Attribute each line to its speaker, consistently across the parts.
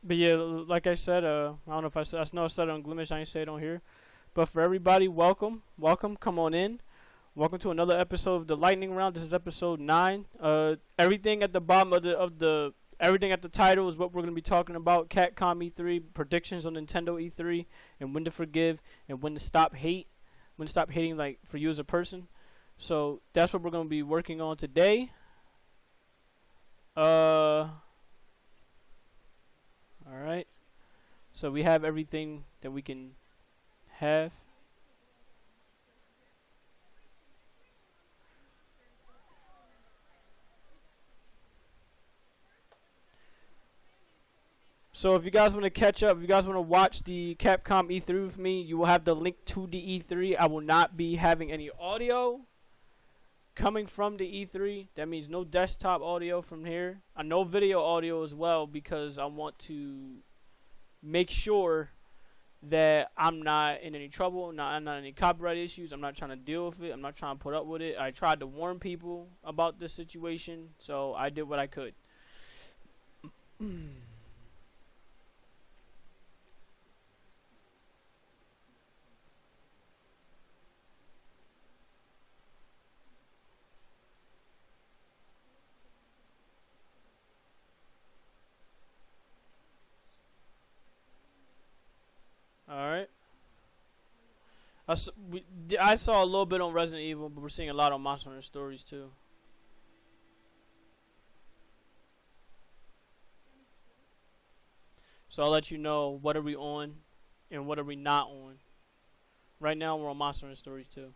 Speaker 1: But yeah, like I said, I don't know if I know I said it on Glimesh. I ain't say it on here. But for everybody, welcome, welcome. Come on in. Welcome to another episode of the Lightning Round. This is episode 9. Everything at the bottom of the everything at the title is what we're gonna be talking about. Capcom E3 predictions on Nintendo E3 and when to forgive and when to stop hating like for you as a person. So that's what we're gonna be working on today. All right. So we have everything that we can have. So if you guys want to catch up, if you guys want to watch the Capcom E3 with me, you will have the link to the E3. I will not be having any audio coming from the E3. That means no desktop audio from here. No video audio as well, because I want to make sure that I'm not in any trouble, I'm not in any copyright issues. I'm not trying to deal with it. I'm not trying to put up with it. I tried to warn people about this situation, so I did what I could. Alright. I saw a little bit on Resident Evil, but we're seeing a lot on Monster Hunter Stories too. So I'll let you know what are we on and what are we not on. Right now we're on Monster Hunter Stories too.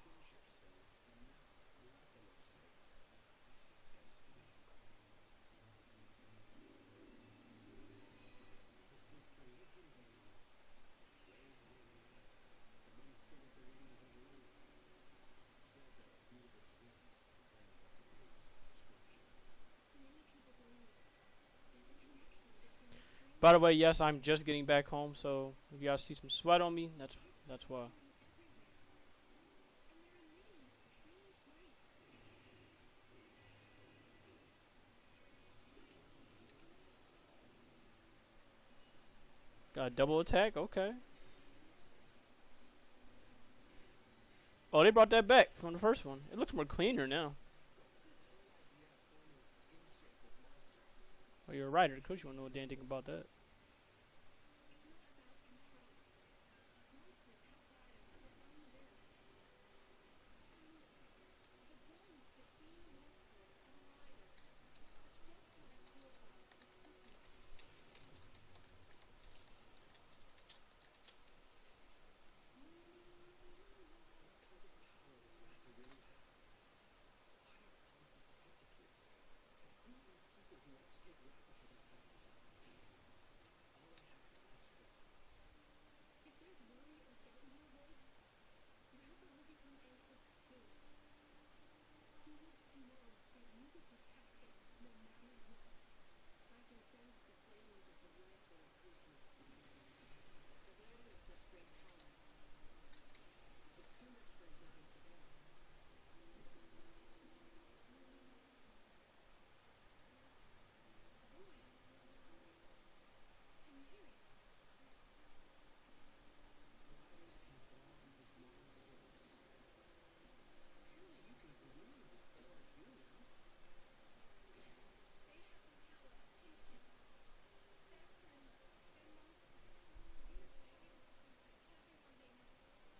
Speaker 1: By the way, yes, I'm just getting back home, so if you guys see some sweat on me, that's why. Got a double attack? Okay. Oh, they brought that back from the first one. It looks more cleaner now. Oh, you're a writer. Of course you won't know a damn thing about that.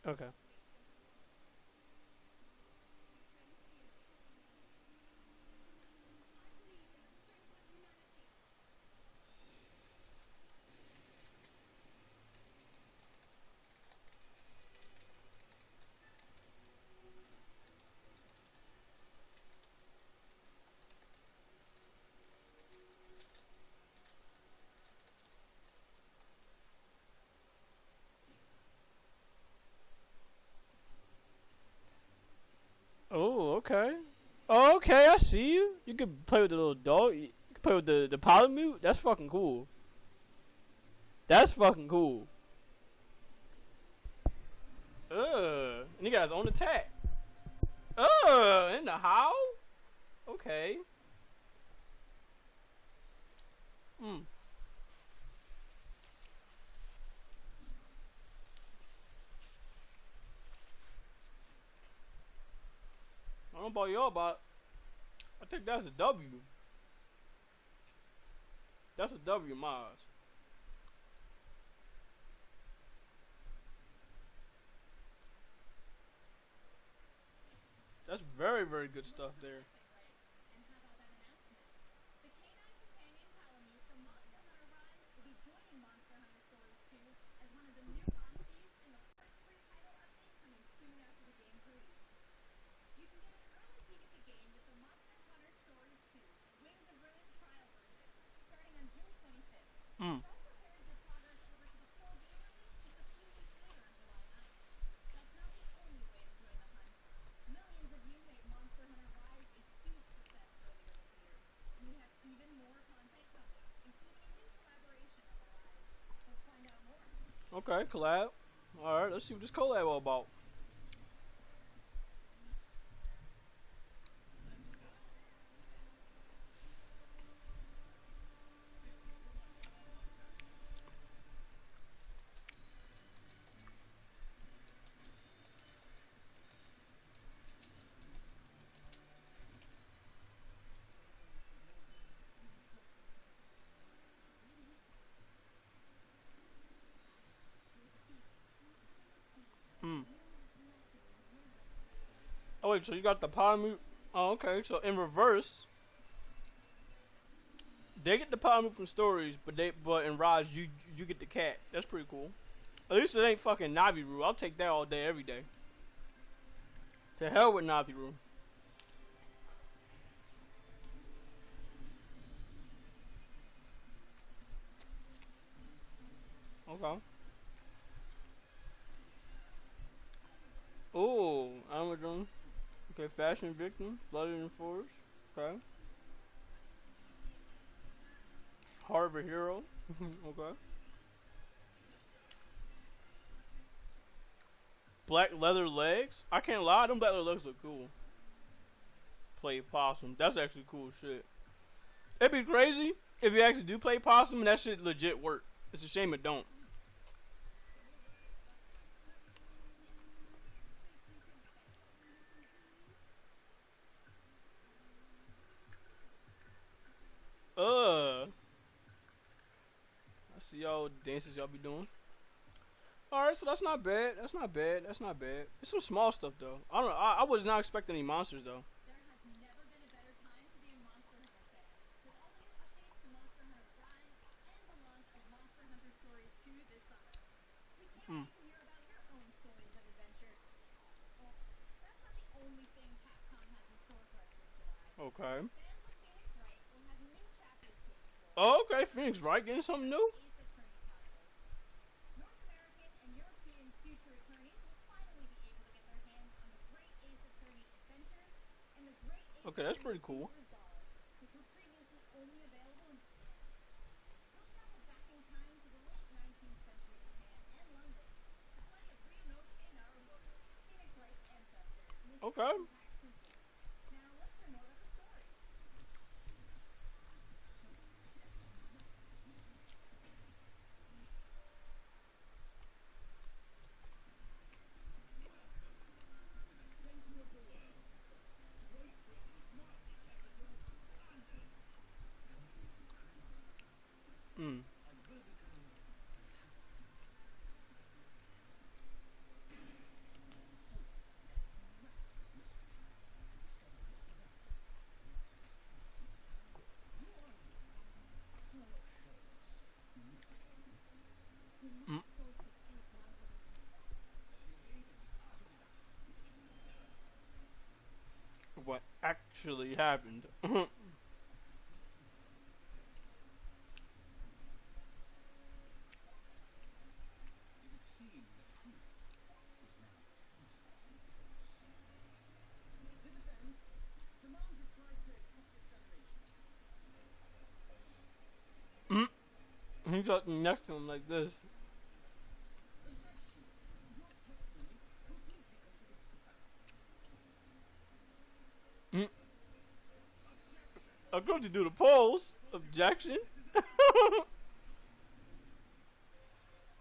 Speaker 1: Okay. Oh, okay. Oh, okay, I see you. You can play with the little dog. You can play with the Palamute. That's fucking cool. That's fucking cool. And you guys own attack. In the how? Okay. don't know about y'all, but I think that's a W. That's a W in my eyes. That's very, very good stuff there. Mm. Okay, collab. Alright, let's see what this collab all about. Hmm. Oh wait, so you got the power move? Oh, okay. So in reverse, they get the power move from stories, but in Raj you get the cat. That's pretty cool. At least it ain't fucking Naviru. I'll take that all day, every day. To hell with Naviru. Okay. Oh, Amadon. Okay, fashion victim, blooded in force. Okay. Heart of a hero. Okay. Black leather legs. I can't lie, them black leather legs look cool. Play possum. That's actually cool shit. It'd be crazy if you actually do play possum and that shit legit work. It's a shame it don't. I see y'all dances y'all be doing. Alright, so that's not bad. That's not bad. That's not bad. It's some small stuff though. I don't know. I was not expecting any monsters though. Hmm. Okay. Oh, okay. Phoenix Wright getting something new? Okay, that's pretty cool. Okay. Hmm. Mm. What actually happened? Mm. He's talking next to him like this. Mm. I'm going to do the pose. Objection.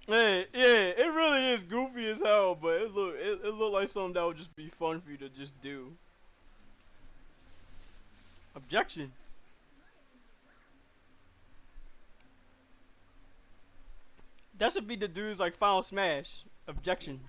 Speaker 1: Hey, yeah, it really is goofy as hell, but it look like something that would just be fun for you to just do. Objection. That should be the dudes like Final Smash. Objection.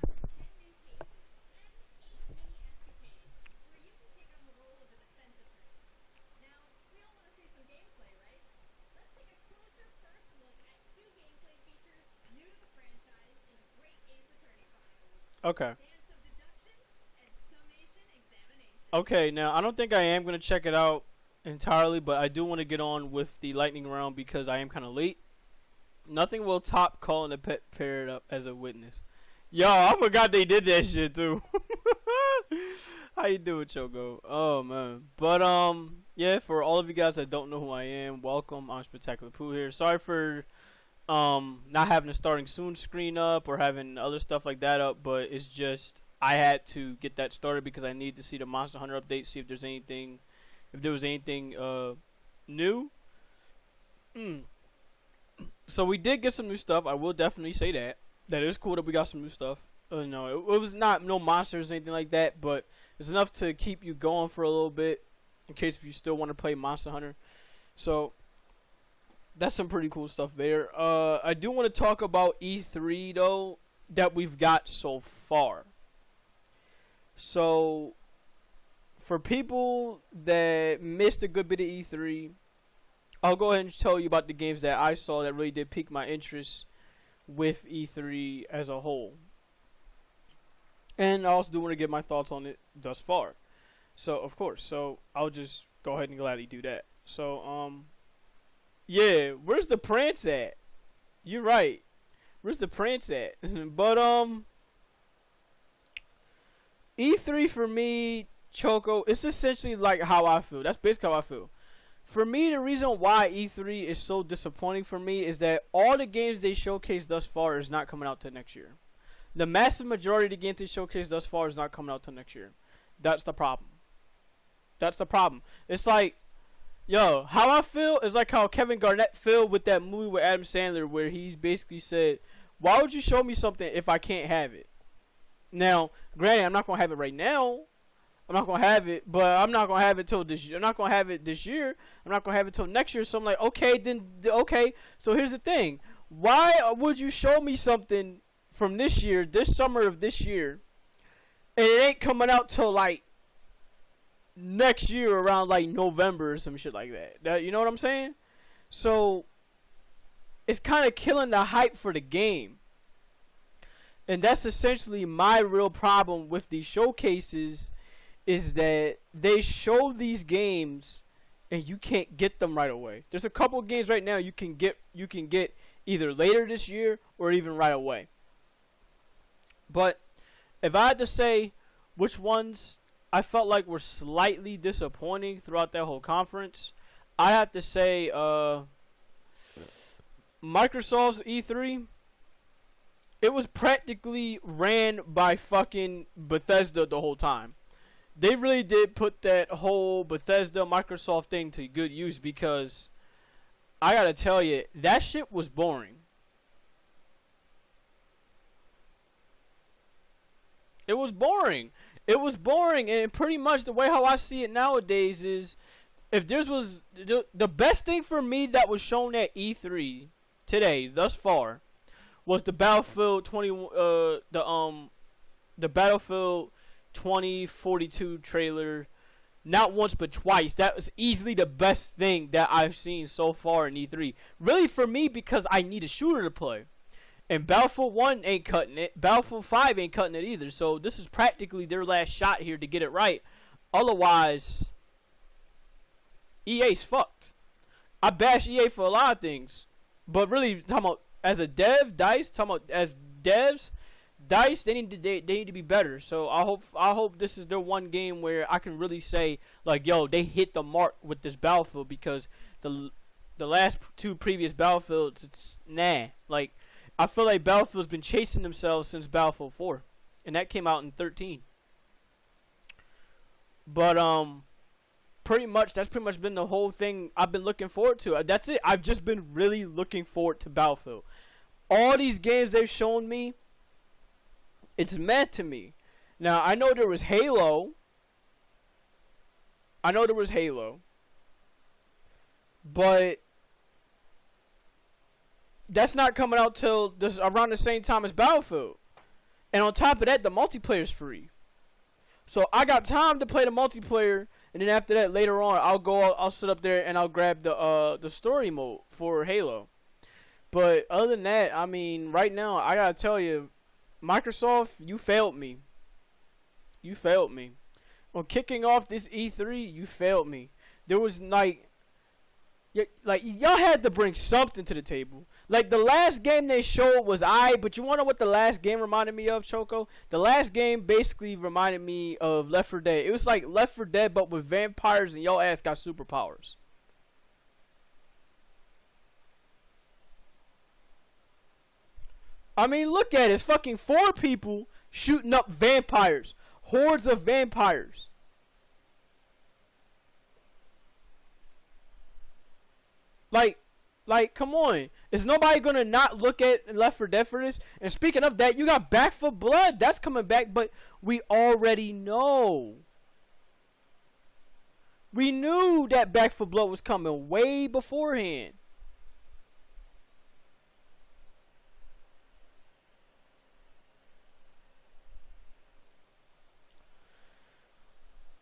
Speaker 1: Okay. Okay, now I don't think I am going to check it out entirely, but I do want to get on with the lightning round because I am kind of late. Nothing will top calling the pet paired up as a witness. Yo, I forgot they did that shit too. How you doing, Choco? Oh man. But yeah, for all of you guys that don't know who I am, welcome. I'm Spectacular Pooh here. Sorry for not having a starting soon screen up or having other stuff like that up, but it's just I had to get that started because I need to see the Monster Hunter update, see if there's anything, if there was anything new. So we did get some new stuff. I will definitely say that. That is cool that we got some new stuff. No, it was not no monsters or anything like that, but it's enough to keep you going for a little bit in case if you still want to play Monster Hunter. So that's some pretty cool stuff there. I do want to talk about E3 though that we've got so far. So for people that missed a good bit of E3, I'll go ahead and tell you about the games that I saw that really did pique my interest with E3 as a whole. And I also do want to get my thoughts on it thus far. So, of course, so I'll just go ahead and gladly do that. So, yeah, where's the prance at? You're right. Where's the prance at? But, E3 for me, Choco, it's essentially like how I feel. That's basically how I feel. For me, the reason why E3 is so disappointing for me is that all the games they showcased thus far is not coming out till next year. The massive majority of the games they showcased thus far is not coming out till next year. That's the problem. That's the problem. It's like, yo, how I feel is like how Kevin Garnett feel with that movie with Adam Sandler where he's basically said, why would you show me something if I can't have it? Now, granted, I'm not going to have it right now. I'm not going to have it, but I'm not going to have it till this year. I'm not going to have it this year. I'm not going to have it till next year. So I'm like, okay, then, okay. So here's the thing. Why would you show me something from this year, this summer of this year, and it ain't coming out till like next year around like November or some shit like that? You know what I'm saying? So it's kind of killing the hype for the game. And that's essentially my real problem with these showcases is that they show these games and you can't get them right away. There's a couple of games right now you can get either later this year or even right away. But if I had to say which ones I felt like were slightly disappointing throughout that whole conference, I have to say Microsoft's E3, it was practically ran by fucking Bethesda the whole time. They really did put that whole Bethesda Microsoft thing to good use because I gotta tell you, that shit was boring. It was boring. It was boring, and pretty much the way how I see it nowadays is, if this was the best thing for me that was shown at E3 today thus far, was the Battlefield 2042 trailer. Not once but twice. That was easily the best thing that I've seen so far in E3. Really for me because I need a shooter to play. And Battlefield 1 ain't cutting it. Battlefield 5 ain't cutting it either. So this is practically their last shot here to get it right. Otherwise, EA's fucked. I bash EA for a lot of things. But really, talking about as a dev, DICE, talking about as devs, DICE, they need to be better. So I hope this is their one game where I can really say like, yo, they hit the mark with this Battlefield, because the last two previous Battlefields, it's nah. Like, I feel like Battlefield's been chasing themselves since Battlefield 4, and that came out in 13. But that's pretty much been the whole thing I've been looking forward to. That's it. I've just been really looking forward to Battlefield. All these games they've shown me, it's meant to me. Now, I know there was Halo. But that's not coming out till around the same time as Battlefield. And on top of that, the multiplayer's free. So I got time to play the multiplayer, and then after that, later on, I'll sit up there and I'll grab the story mode for Halo. But other than that, I mean, right now, I gotta tell you, Microsoft, you failed me. You failed me. On kicking off this E3, you failed me. There was like y'all had to bring something to the table. Like the last game they showed was but you wanna know what the last game reminded me of, Choco? The last game basically reminded me of Left 4 Dead. It was like Left 4 Dead but with vampires and y'all ass got superpowers. I mean, look at it. It's fucking 4 people shooting up vampires. Hordes of vampires. Like, come on. Is nobody gonna not look at Left 4 Dead for this? And speaking of that, you got Back 4 Blood. That's coming back, but we already know. We knew that Back 4 Blood was coming way beforehand.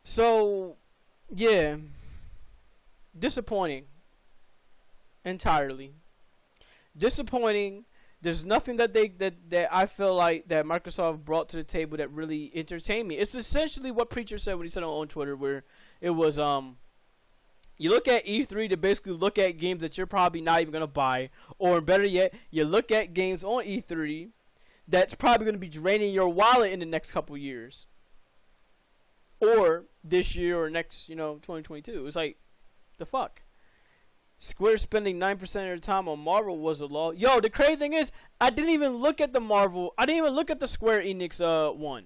Speaker 1: So, yeah. Disappointing. Entirely. Disappointing. There's nothing that I feel like that Microsoft brought to the table that really entertained me. It's essentially what Preacher said when he said on Twitter, where it was you look at E3 to basically look at games that you're probably not even gonna buy, or better yet, you look at games on E3 that's probably gonna be draining your wallet in the next couple years, or this year or next, 2022. It's like, the fuck. Square spending 9% of their time on Marvel was a law. Yo, the crazy thing is, I didn't even look at the Marvel. I didn't even look at the Square Enix one.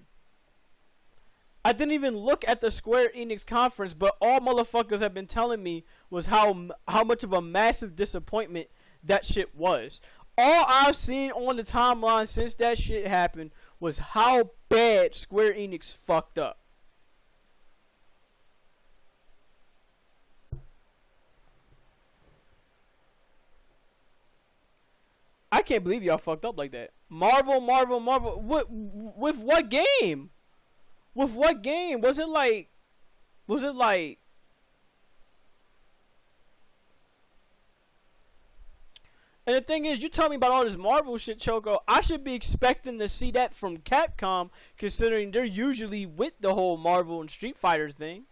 Speaker 1: I didn't even look at the Square Enix conference, but all motherfuckers have been telling me was how much of a massive disappointment that shit was. All I've seen on the timeline since that shit happened was how bad Square Enix fucked up. I can't believe y'all fucked up like that. Marvel. With what game? With what game? Was it like? And the thing is, you tell me about all this Marvel shit, Choco. I should be expecting to see that from Capcom, considering they're usually with the whole Marvel and Street Fighter thing.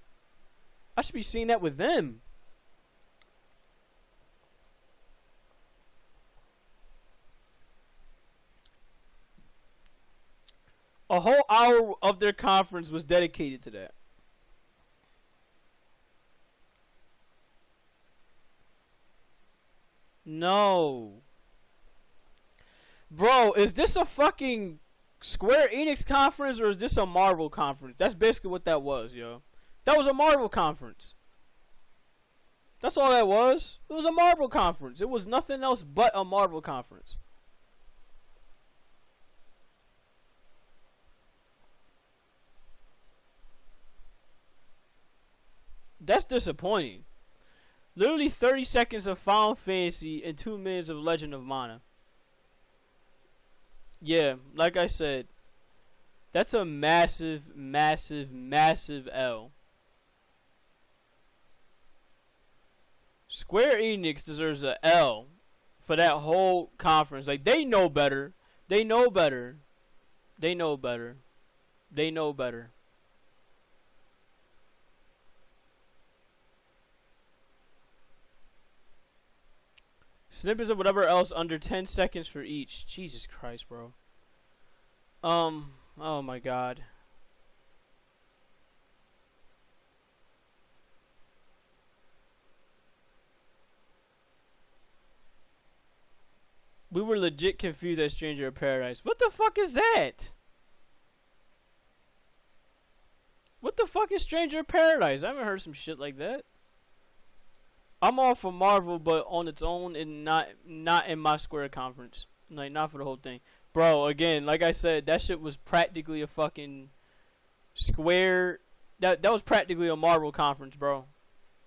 Speaker 1: I should be seeing that with them. A whole hour of their conference was dedicated to that. No. Bro, is this a fucking Square Enix conference or is this a Marvel conference? That's basically what that was, yo. That was a Marvel conference. That's all that was. It was a Marvel conference. It was nothing else but a Marvel conference. That's disappointing. Literally 30 seconds of Final Fantasy and 2 minutes of Legend of Mana. Yeah, like I said, that's a massive L. Square Enix deserves a L for that whole conference. Like, they know better. They know better. They know better. They know better. Snippets of whatever else under 10 seconds for each. Jesus Christ, bro. Oh my god. We were legit confused at Stranger of Paradise. What the fuck is that? What the fuck is Stranger of Paradise? I haven't heard some shit like that. I'm all for Marvel, but on its own and not in my Square conference. Like, not for the whole thing. Bro, again, like I said, that shit was practically a fucking Square. That was practically a Marvel conference, bro.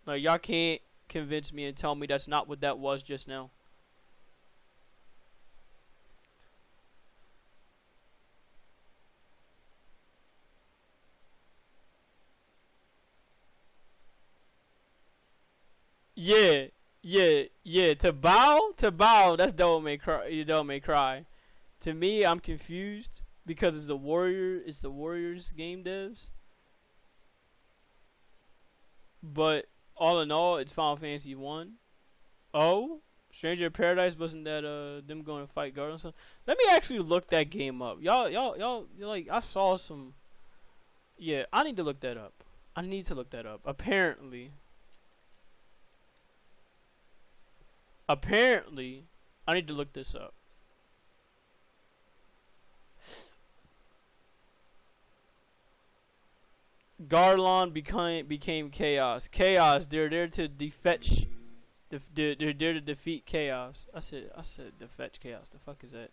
Speaker 1: Like, y'all can't convince me and tell me that's not what that was just now. Yeah, yeah. To bow. That's Devil May Cry. You Devil May Cry. To me, I'm confused because it's the Warrior. It's the Warriors game devs. But all in all, it's Final Fantasy 1. Oh, Stranger in Paradise, wasn't that them going to fight guards? Let me actually look that game up. Y'all like, I saw some. Yeah, I need to look that up. I need to look that up. Apparently, I need to look this up. Garlon became Chaos. Chaos, they're there to defetch. They're there to defeat Chaos. I said defetch Chaos. The fuck is that?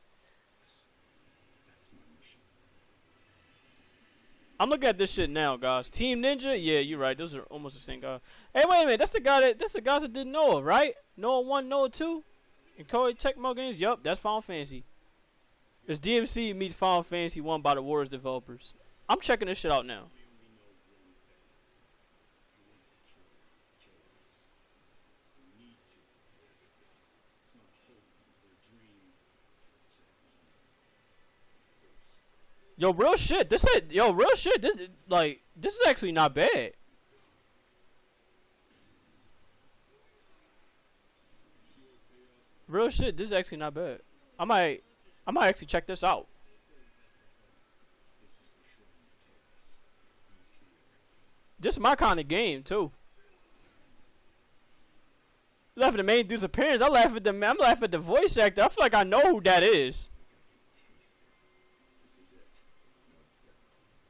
Speaker 1: I'm looking at this shit now, guys. Team Ninja, yeah, you're right. Those are almost the same guy. Hey, wait a minute. That's the guys that did Noah, right? Noah 1, Noah 2, and Koei Tecmo Games. Yup, that's Final Fantasy. It's DMC meets Final Fantasy 1 by the Warriors developers. I'm checking this shit out now. Yo, real shit. This is actually not bad. Real shit. This is actually not bad. I might actually check this out. This is my kind of game too. Laugh at the main dude's appearance. I'm laughing at the voice actor. I feel like I know who that is.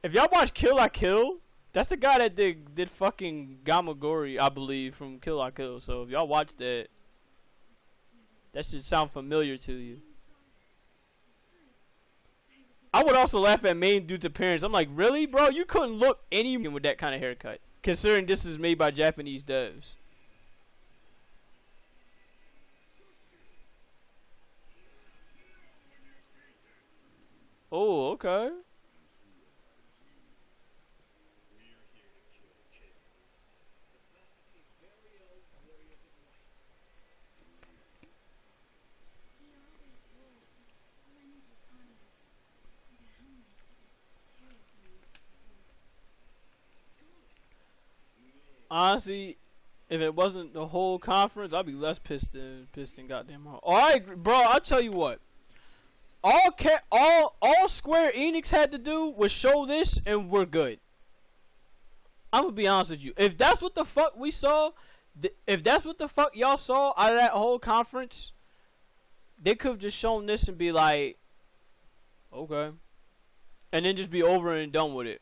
Speaker 1: If y'all watch Kill La Kill, that's the guy that did fucking Gamagori, I believe, from Kill La Kill. So if y'all watch that, that should sound familiar to you. I would also laugh at main dude's appearance. I'm like, really, bro? You couldn't look any with that kind of haircut, considering this is made by Japanese devs. Oh, okay. Honestly, if it wasn't the whole conference, I'd be less pissed than goddamn hard. Alright, bro, I'll tell you what. All Square Enix had to do was show this and we're good. I'm gonna be honest with you. If that's what the fuck we saw, if that's what the fuck y'all saw out of that whole conference, they could have just shown this and be like, okay. And then just be over and done with it.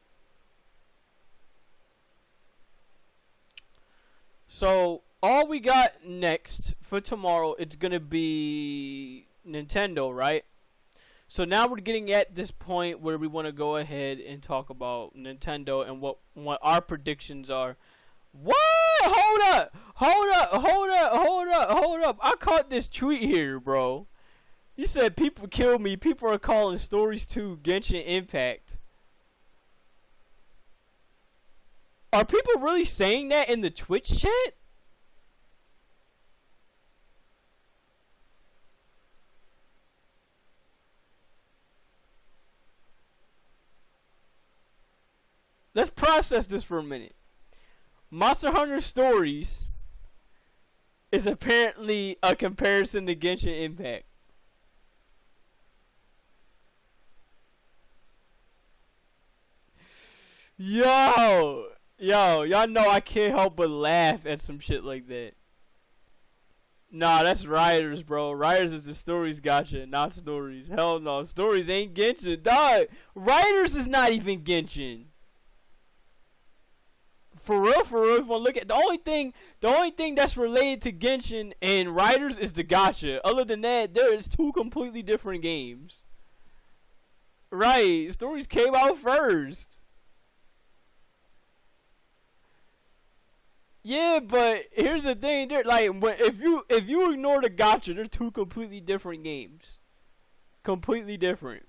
Speaker 1: So, all we got next for tomorrow, it's going to be Nintendo, right? So now we're getting at this point where we want to go ahead and talk about Nintendo and what our predictions are. What? Hold up. I caught this tweet here, bro. You said people kill me. People are calling Stories 2 Genshin Impact. Are people really saying that in the Twitch chat? Let's process this for a minute. Monster Hunter Stories is apparently a comparison to Genshin Impact. Yo, y'all know I can't help but laugh at some shit like that. Nah, that's Riders, bro. Riders is the Stories gotcha, not Stories. Hell no, Stories ain't Genshin. Dog, Riders is not even Genshin. For real, if you want to look at the only thing that's related to Genshin and Riders is the gotcha. Other than that, there is two completely different games. Right, Stories came out first. Yeah, but here's the thing. Like, if you ignore the gotcha, they're two completely different games. Completely different.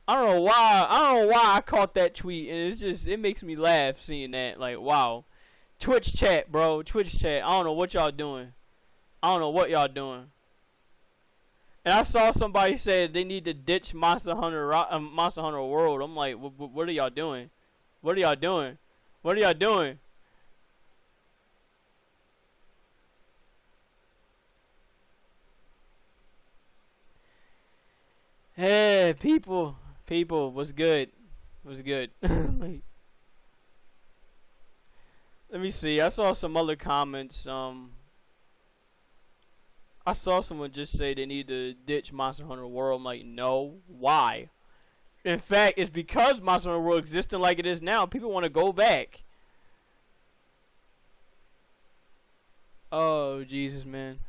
Speaker 1: I don't know why. I don't know why I caught that tweet, and it makes me laugh seeing that. Like, wow. Twitch chat, bro. Twitch chat. I don't know what y'all doing. I don't know what y'all doing. And I saw somebody say they need to ditch Monster Hunter World. I'm like, what are y'all doing? What are y'all doing? What are y'all doing? Hey, people, what's good? What's good? Like, let me see. I saw some other comments. I saw someone just say they need to ditch Monster Hunter World. I'm like, no. Why? In fact, it's because Monster Hunter World existing like it is now. People want to go back. Oh, Jesus, man.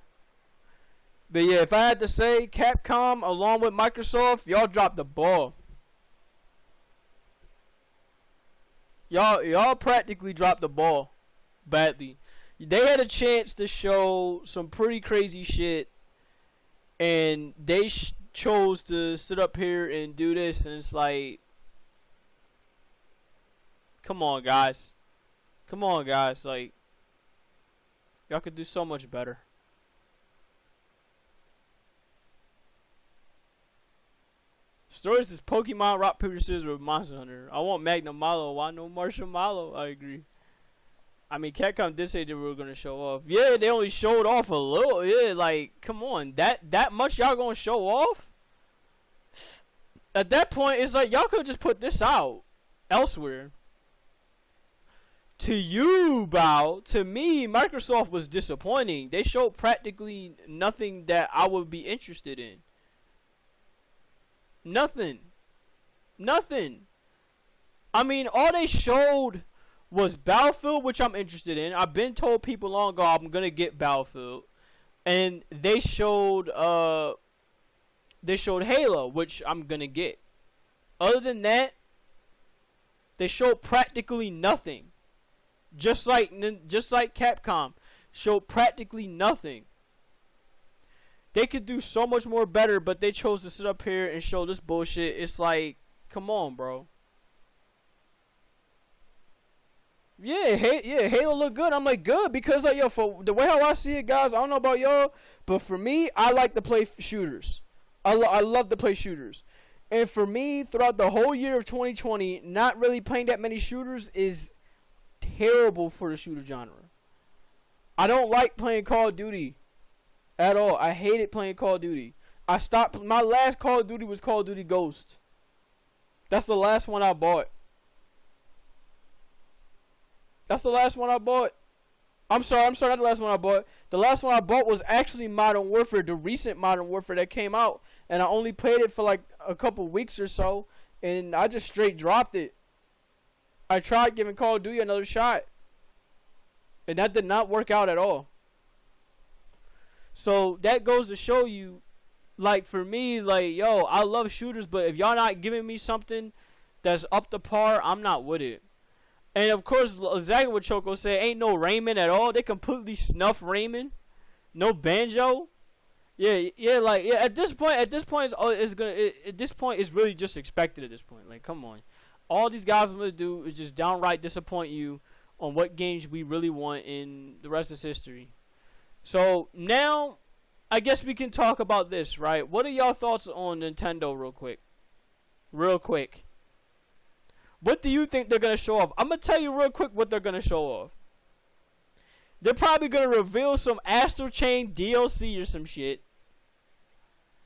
Speaker 1: But yeah, if I had to say, Capcom along with Microsoft, y'all dropped the ball. Y'all practically dropped the ball badly. They had a chance to show some pretty crazy shit, and they chose to sit up here and do this, and it's like, come on, guys. Come on, guys. Like, y'all could do so much better. Stories is Pokemon Rock Paper Scissors with Monster Hunter. I want Magnum Malo. Why no Marshall Malo? I agree. I mean, Capcom did say they were gonna show off. Yeah, they only showed off a little. Yeah, like, come on, that much y'all gonna show off? At that point, it's like y'all could just put this out elsewhere. To you, Bao, to me, Microsoft was disappointing. They showed practically nothing that I would be interested in. Nothing. I mean, all they showed was Battlefield, which I'm interested in. I've been told people long ago I'm gonna get Battlefield, and they showed Halo, which I'm gonna get. Other than that, they showed practically nothing. Just like Capcom showed practically nothing. They could do so much more better, but they chose to sit up here and show this bullshit. It's like, come on, bro. Yeah, Halo look good. I'm like, good, because like, yo, for the way how I see it, guys, I don't know about y'all, but for me, I like to play shooters. I love to play shooters. And for me, throughout the whole year of 2020, not really playing that many shooters is terrible for the shooter genre. I don't like playing Call of Duty at all. I hated playing Call of Duty. I stopped. My last Call of Duty was Call of Duty Ghost. That's the last one I bought. I'm sorry, not the last one I bought. The last one I bought was actually Modern Warfare, the recent Modern Warfare that came out. And I only played it for like a couple weeks or so, and I just straight dropped it. I tried giving Call of Duty another shot, and that did not work out at all. So that goes to show you, like, for me, like, yo, I love shooters, but if y'all not giving me something that's up to par, I'm not with it. And of course, exactly what Choco said, ain't no Rayman at all. They completely snuffed Rayman. No Banjo. At this point, it's really just expected at this point. Like, come on. All these guys are gonna do is just downright disappoint you on what games we really want, in the rest is history. So now, I guess we can talk about this, right? What are y'all thoughts on Nintendo, real quick? What do you think they're going to show off? I'm going to tell you real quick what they're going to show off. They're probably going to reveal some Astral Chain DLC or some shit.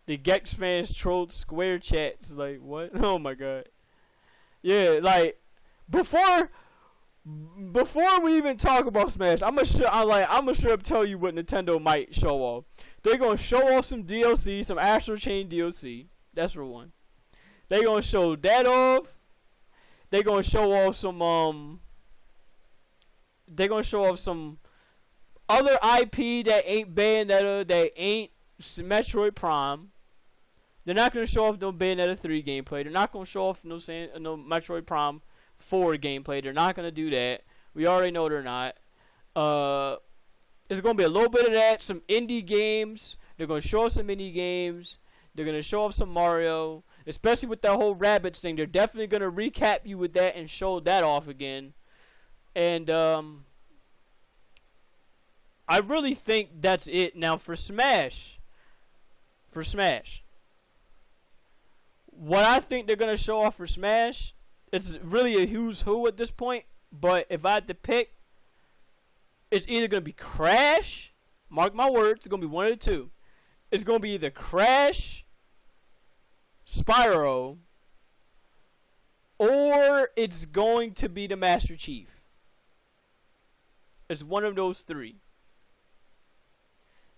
Speaker 1: The Gex fans trolled Square chats. Like, what? Oh my god. Yeah, like, before we even talk about Smash, I'm gonna sure tell you what Nintendo might show off. They're going to show off some DLC, some Astral Chain DLC. That's for one. They're going to show that off. They're gonna show off some other IP that ain't Bayonetta, that ain't Metroid Prime. They're not gonna show off no Bayonetta 3 gameplay. They're not gonna show off no Metroid Prime 4 gameplay. They're not gonna do that. We already know they're not. Uh, it's gonna be a little bit of that, some indie games. They're gonna show off some indie games. They're gonna show off some Mario, especially with that whole rabbits thing. They're definitely gonna recap you with that and show that off again. And I really think that's it. Now for Smash, what I think they're gonna show off for Smash, it's really a who's who at this point. But if I had to pick, it's either going to be Crash. Mark my words. It's going to be one of the two. It's going to be either Crash, Spyro, or it's going to be the Master Chief. It's one of those three.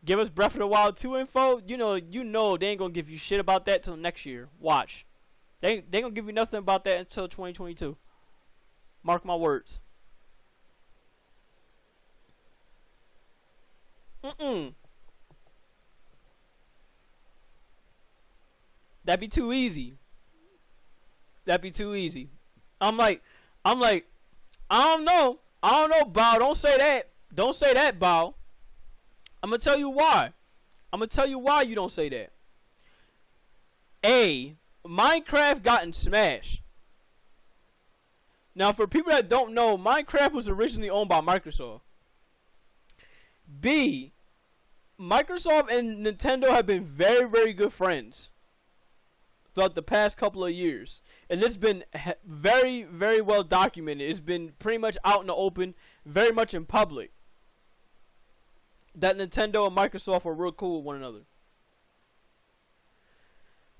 Speaker 1: Give us Breath of the Wild 2 info. You know they ain't going to give you shit about that till next year. Watch. They ain't going to give you nothing about that until 2022. Mark my words. That'd be too easy. I'm like, I don't know, Bow. Don't say that, Bow. I'm gonna tell you why. You don't say that. A, Minecraft gotten smashed. Now, for people that don't know, Minecraft was originally owned by Microsoft. B, Microsoft and Nintendo have been very, very good friends throughout the past couple of years. And it's been very, very well documented. It's been pretty much out in the open, very much in public, that Nintendo and Microsoft are real cool with one another.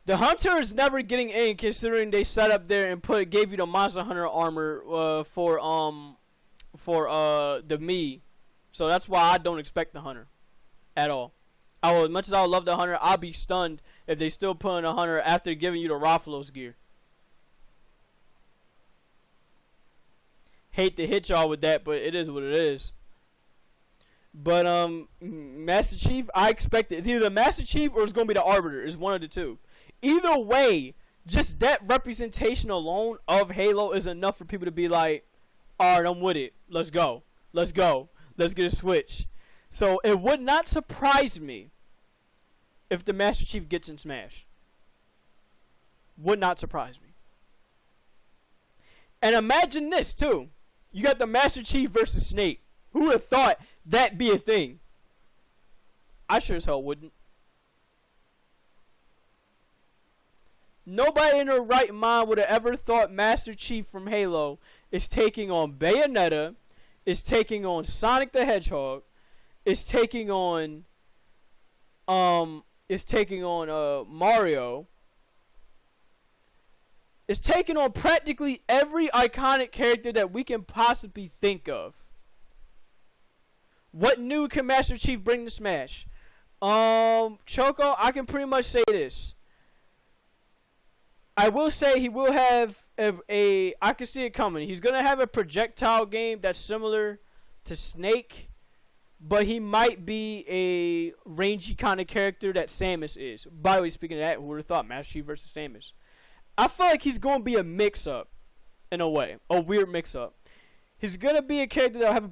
Speaker 1: The Hunter is never getting in, considering they sat up there and gave you the Monster Hunter armor for the Mii. So that's why I don't expect the Hunter at all. As much as I love the Hunter, I'll be stunned if they still put in a Hunter after giving you the Rathalos gear. Hate to hit y'all with that, but it is what it is. But Master Chief, I expect it. It's either the Master Chief or it's gonna be the Arbiter. It's one of the two. Either way, just that representation alone of Halo is enough for people to be like, alright, I'm with it. Let's go. Let's get a Switch. So it would not surprise me if the Master Chief gets in Smash. Would not surprise me. And imagine this too. You got the Master Chief versus Snake. Who would have thought that'd be a thing? I sure as hell wouldn't. Nobody in their right mind would have ever thought Master Chief from Halo is taking on Bayonetta, is taking on Sonic the Hedgehog, is taking on Mario, is taking on practically every iconic character that we can possibly think of. What new can Master Chief bring to Smash? Choco, I can pretty much say this. I will say he will have I can see it coming. He's going to have a projectile game that's similar to Snake, but he might be a rangy kind of character that Samus is. By the way, speaking of that, who would have thought Master Chief versus Samus? I feel like he's going to be a mix-up, in a way. A weird mix-up. He's going to be a character that will have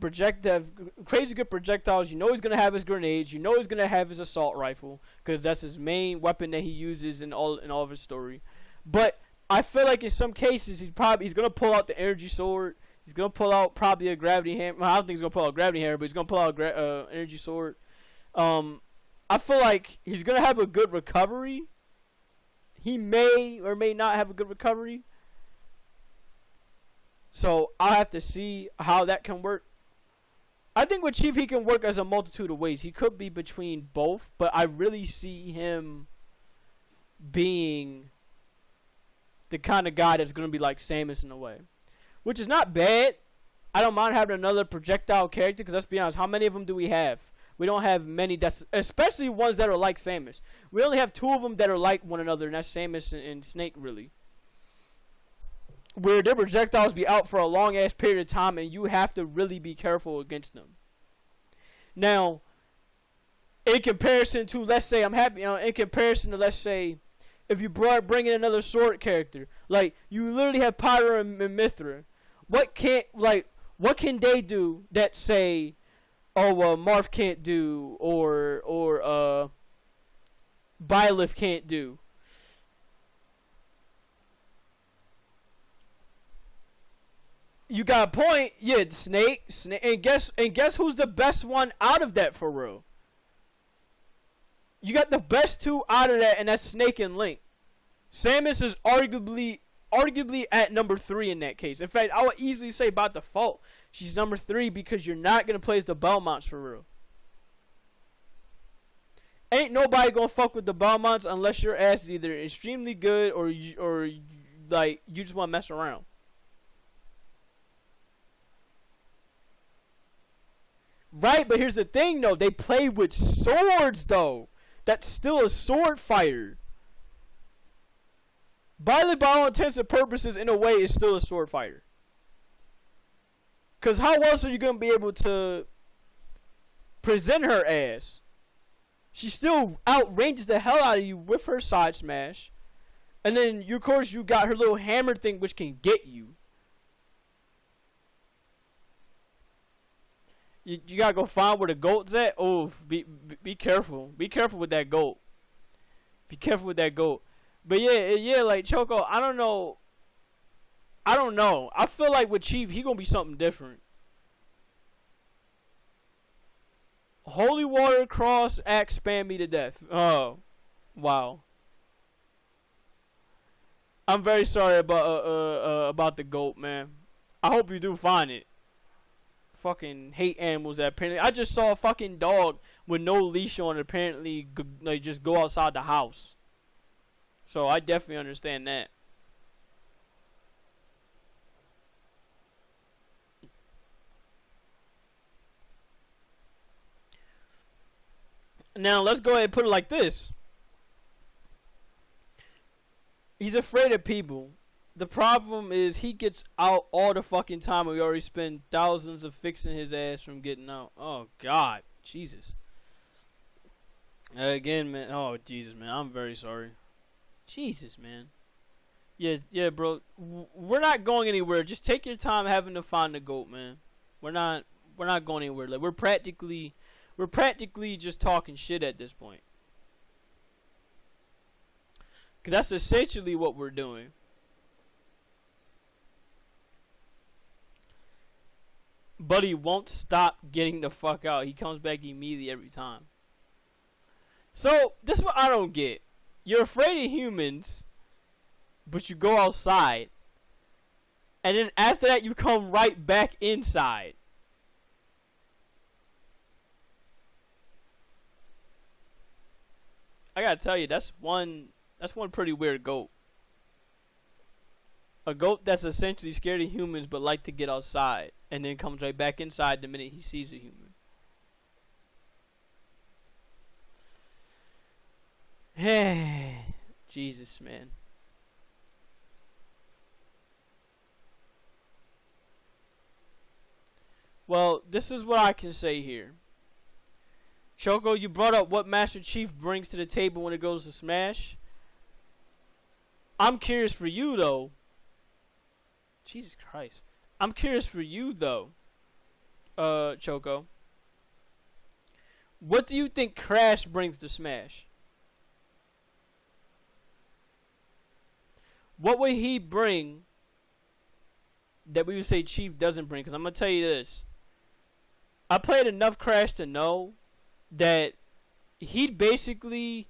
Speaker 1: crazy good projectiles. You know he's going to have his grenades. You know he's going to have his assault rifle, because that's his main weapon that he uses in all of his story. But I feel like in some cases he's going to pull out the energy sword. He's going to pull out probably a gravity hammer. Well, I don't think he's going to pull out a gravity hammer, but he's going to pull out a energy sword. I feel like he's going to have a good recovery. He may or may not have a good recovery. So I'll have to see how that can work. I think with Chief he can work as a multitude of ways. He could be between both, but I really see him being the kind of guy that's going to be like Samus in a way. Which is not bad. I don't mind having another projectile character, because let's be honest, how many of them do we have? We don't have many, especially ones that are like Samus. We only have 2 of them that are like one another, and that's Samus and Snake, really. Where their projectiles be out for a long-ass period of time, and you have to really be careful against them. Now, in comparison to, let's say, let's say, if you bring in another sword character, like, you literally have Pyra and Mithra. What can they do that, say, oh, Marth can't do, or Byleth can't do. You got a point. Yeah, Snake, and guess who's the best one out of that for real? You got the best two out of that, and that's Snake and Link. Samus is arguably at number 3 in that case. In fact, I would easily say by default she's number 3 because you're not gonna play as the Belmonts for real. Ain't nobody gonna fuck with the Belmonts unless your ass is either extremely good or like you just want to mess around. Right, but here's the thing though, they play with swords though. That's still a sword fighter. Byleth, by all intents and purposes, in a way, is still a sword fighter. Because how else are you going to be able to present her as? She still outranges the hell out of you with her side smash. And then, of course, you got her little hammer thing, which can get you. You got to go find where the goat's at. Oh, be careful. Be careful with that goat. Be careful with that goat. But yeah, like Choco, I don't know. I feel like with Chief, he gonna be something different. Holy water cross axe spam me to death. Oh, wow. I'm very sorry about the goat, man. I hope you do find it. Fucking hate animals that apparently. I just saw a fucking dog with no leash on. Apparently, like just go outside the house. So I definitely understand that. Now let's go ahead and put it like this. He's afraid of people. The problem is he gets out all the fucking time and we already spend thousands of fixing his ass from getting out. Oh God. Jesus. Again, man. Oh Jesus, man. I'm very sorry. Jesus, man. Yeah, bro. We're not going anywhere. Just take your time having to find the goat, man. We're not going anywhere. Like we're practically just talking shit at this point. Cause that's essentially what we're doing. But he won't stop getting the fuck out. He comes back immediately every time. So this is what I don't get. You're afraid of humans, but you go outside. And then after that, you come right back inside. I gotta tell you, that's one pretty weird goat. A goat that's essentially scared of humans but like to get outside. And then comes right back inside the minute he sees a human. Jesus, man. Well, this is what I can say here. Choco, you brought up what Master Chief brings to the table when it goes to Smash. I'm curious for you, though. Jesus Christ. I'm curious for you, though, Choco. What do you think Crash brings to Smash? What would he bring that we would say Chief doesn't bring? Because I'm going to tell you this. I played enough Crash to know that he basically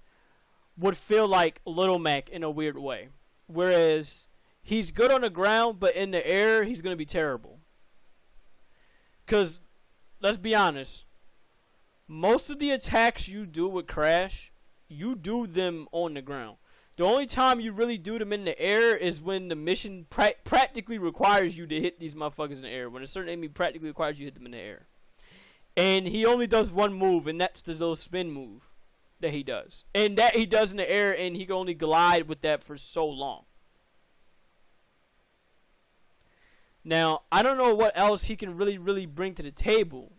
Speaker 1: would feel like Little Mac in a weird way. Whereas he's good on the ground, but in the air, he's going to be terrible. Because, let's be honest, most of the attacks you do with Crash, you do them on the ground. The only time you really do them in the air is when the mission practically requires you to hit these motherfuckers in the air. When a certain enemy practically requires you to hit them in the air. And he only does one move, and that's the little spin move that he does. And that he does in the air, and he can only glide with that for so long. Now, I don't know what else he can really bring to the table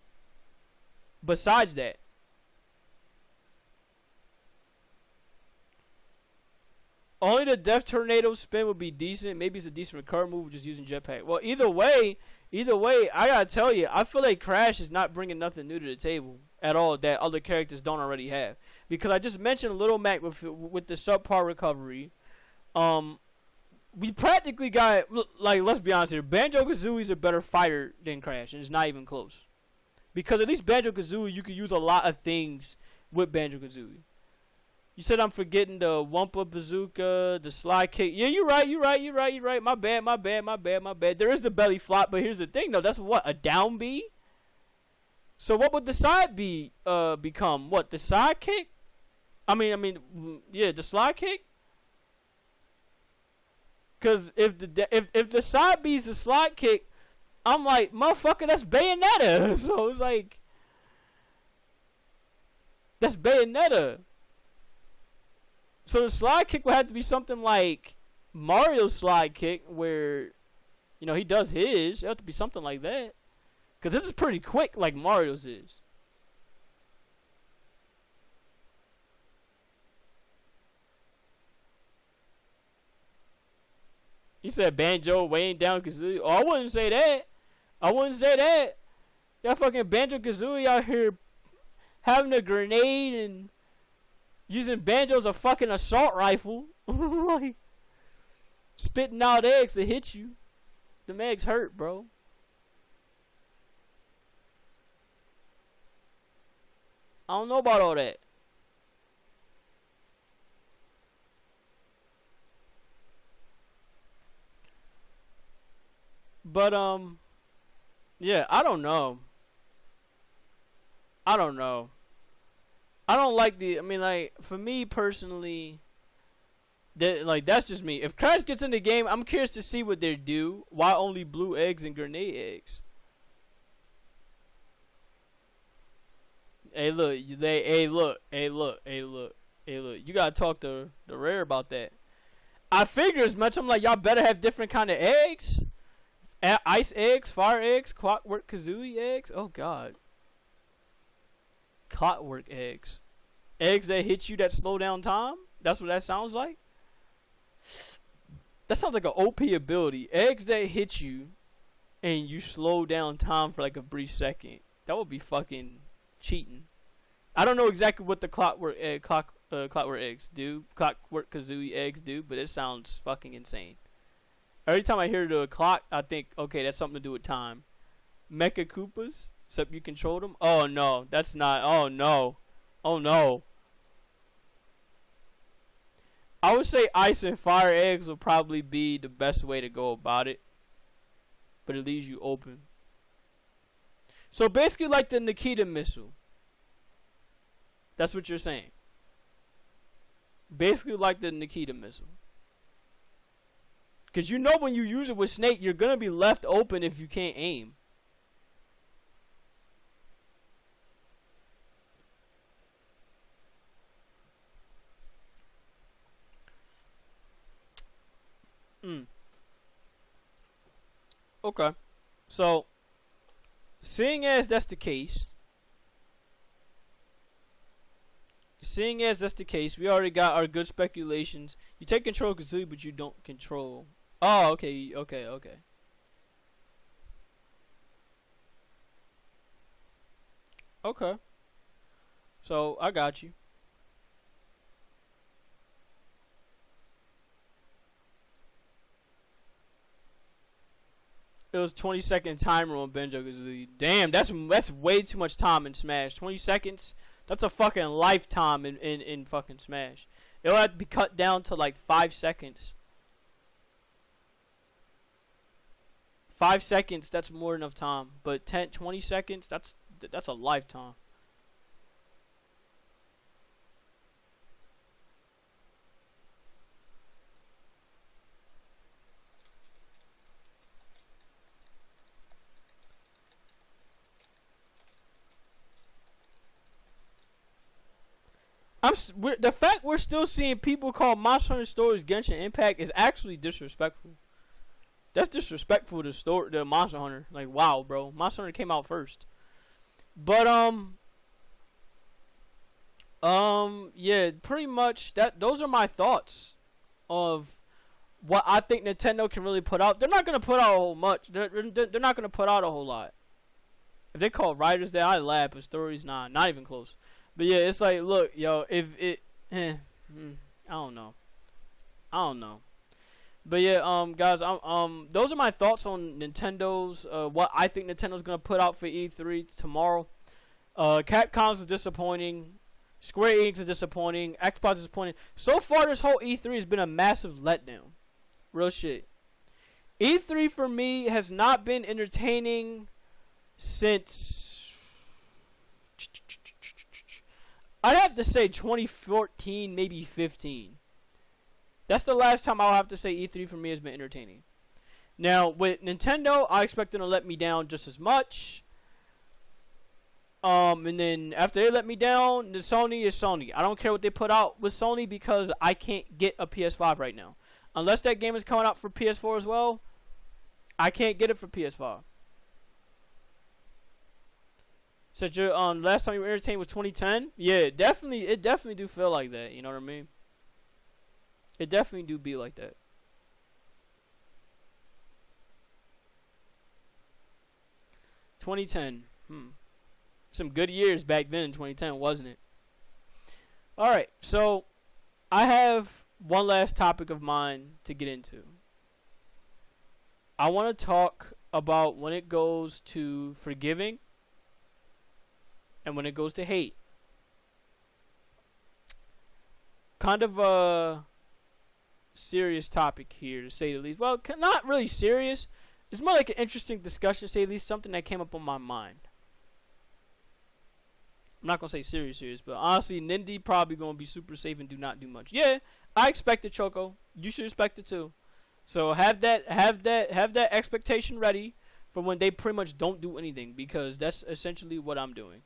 Speaker 1: besides that. Only the Death Tornado spin would be decent. Maybe it's a decent recurve move, just using jetpack. Well, either way, I gotta tell you, I feel like Crash is not bringing nothing new to the table at all that other characters don't already have. Because I just mentioned Little Mac with the subpar recovery. We practically got, like, let's be honest here, Banjo-Kazooie's a better fighter than Crash, and it's not even close. Because at least Banjo-Kazooie, you can use a lot of things with Banjo-Kazooie. You said I'm forgetting the Wumpa Bazooka, the slide kick. Yeah, you're right. My bad. There is the belly flop, but here's the thing, though. That's what, a down B? So what would the side B become? What, the side kick? Yeah, the slide kick? Because if the side B is a slide kick, I'm like, motherfucker, that's Bayonetta. So it's like, that's Bayonetta. So the slide kick would have to be something like Mario's slide kick, where, you know, he does his. It have to be something like that. Because this is pretty quick, like Mario's is. He said Banjo weighing down Kazooie. Oh, I wouldn't say that. Y'all fucking Banjo-Kazooie out here having a grenade and using Banjo as a fucking assault rifle. Like, spitting out eggs to hit you. Them eggs hurt, bro. I don't know about all that. But, yeah, I don't know. I don't like like, for me personally, that's just me. If Crash gets in the game, I'm curious to see what they do. Why only blue eggs and grenade eggs? Hey, look. You gotta talk to the Rare about that. I figure as much. I'm like, y'all better have different kind of eggs. Ice eggs, fire eggs, Clockwork Kazooie eggs. Oh, God. Clockwork eggs. Eggs that hit you that slow down time? That's what that sounds like? That sounds like an OP ability. Eggs that hit you and you slow down time for like a brief second. That would be fucking cheating. I don't know exactly what the Clockwork eggs do. Clockwork Kazooie eggs do, but it sounds fucking insane. Every time I hear the clock, I think, okay, that's something to do with time. Mecha Koopas? Except you control them? Oh, no. That's not. Oh, no. Oh, no. I would say ice and fire eggs will probably be the best way to go about it. But it leaves you open. So basically like the Nikita missile. That's what you're saying. Basically like the Nikita missile. Because you know when you use it with Snake, you're going to be left open if you can't aim. Okay. So, seeing as that's the case, we already got our good speculations. You take control of Kazooie, but you don't control. Oh, okay. Okay. So, I got you. It was 20-second timer on Banjo-Kazooie. Damn, that's way too much time in Smash. 20 seconds? That's a fucking lifetime in fucking Smash. It'll have to be cut down to like 5 seconds. 5 seconds, that's more than enough time. But 20 seconds, that's a lifetime. The fact we're still seeing people call Monster Hunter Stories Genshin Impact is actually disrespectful. That's disrespectful to the Monster Hunter. Like, wow, bro. Monster Hunter came out first. But yeah, pretty much those are my thoughts of what I think Nintendo can really put out, they're not gonna put out a whole much. They're not gonna put out a whole lot. If they call writers there, I laugh. But stories, nah, not even close. But yeah, it's like, look, yo, if it, I don't know. But yeah, guys, those are my thoughts on Nintendo's, what I think Nintendo's gonna put out for E3 tomorrow. Capcom's is disappointing. Square Enix is disappointing. Xbox is disappointing. So far, this whole E3 has been a massive letdown. Real shit. E3 for me has not been entertaining since, I'd have to say 2014, maybe 15. That's the last time I'll have to say E3 for me has been entertaining. Now, with Nintendo, I expect them to let me down just as much. And then after they let me down, the Sony is Sony. I don't care what they put out with Sony because I can't get a PS5 right now. Unless that game is coming out for PS4 as well, I can't get it for PS5. Since your last time you were entertained was 2010, yeah, it definitely do feel like that. You know what I mean? It definitely do be like that. $2010. Some good years back then in 2010, wasn't it? Alright, so I have one last topic of mine to get into. I want to talk about when it goes to forgiving and when it goes to hate. Kind of a serious topic here, to say the least. Well, not really serious. It's more like an interesting discussion, to say the least, something that came up on my mind. I'm not going to say serious, but honestly, Nindy probably going to be super safe and do not do much. Yeah, I expect it, Choco. You should expect it too. So have that expectation ready for when they pretty much don't do anything, because that's essentially what I'm doing.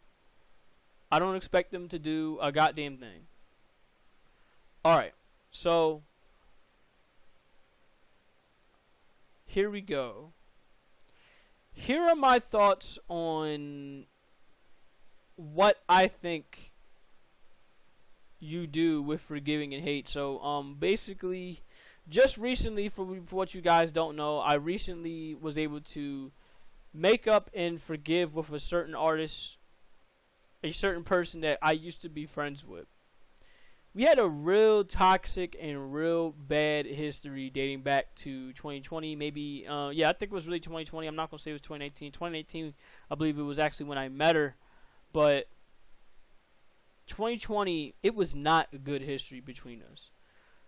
Speaker 1: I don't expect them to do a goddamn thing. Alright, so here we go. Here are my thoughts on what I think you do with forgiving and hate. So basically, just recently, for what you guys don't know, I recently was able to make up and forgive with a certain artist, a certain person that I used to be friends with. We had a real toxic and real bad history dating back to 2020, maybe, yeah, I think it was really 2020. I'm not going to say it was 2018. 2018, I believe it was actually when I met her. But 2020, it was not a good history between us.